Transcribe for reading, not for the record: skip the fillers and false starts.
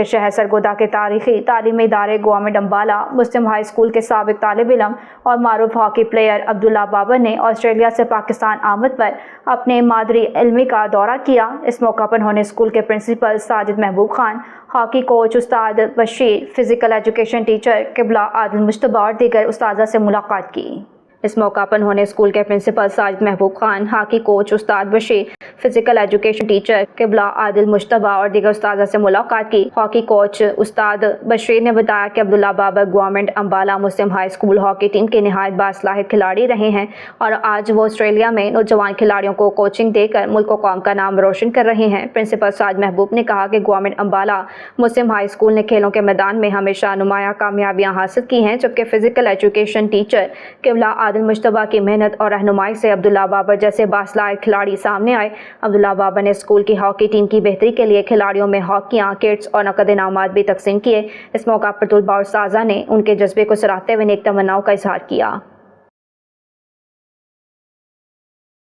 شہر سرگودا کے تاریخی تعلیمی ادارے گورنمنٹ امبالہ مسلم ہائی اسکول کے سابق طالب علم اور معروف ہاکی پلیئر عبداللہ بابر نے آسٹریلیا سے پاکستان آمد پر اپنے مادری علمی کا دورہ کیا۔ اس موقع پر انہوں نے اسکول کے principal Sajid Mehboob Khan, hockey coach استاد بشیر، فزیکل ایجوکیشن ٹیچر قبلہ عادل مجتبیٰ اور دیگر اساتذہ سے ملاقات کی۔ اس موقع پر انہوں نے اسکول کے principal Sajid Mehboob Khan, hockey coach استاد بشیر، فزیکل ایجوکیشن ٹیچر قبلہ عادل مجتبیٰ اور دیگر اساتذہ سے ملاقات کی۔ ہاکی کوچ استاد بشیر نے بتایا کہ عبداللہ بابر گورنمنٹ امبالہ مسلم ہائی اسکول ہاکی ٹیم کے نہایت باصلاحیت کھلاڑی رہے ہیں اور آج وہ آسٹریلیا میں نوجوان کھلاڑیوں کو کوچنگ دے کر ملک و قوم کا نام روشن کر رہے ہیں۔ پرنسپل ساجد محبوب نے کہا کہ گورنمنٹ امبالہ مسلم ہائی اسکول نے کھیلوں کے میدان میں ہمیشہ نمایاں کامیابیاں حاصل کی ہیں، جبکہ فزیکل ایجوکیشن ٹیچر قبلہ عادل مجتبیٰ کی محنت اور رہنمائی سے عبداللہ بابر جیسے باصلاحیت کھلاڑی سامنے آئے۔ عبداللہ بابر نے اسکول کی ہاکی ٹیم کی بہتری کے لیے کھلاڑیوں میں ہاکیاں، کٹس اور نقد انعامات بھی تقسیم کیے۔ اس موقع پر طلباء اور اساتذہ نے ان کے جذبے کو سراہتے ہوئے نیک تمناؤں کا اظہار کیا۔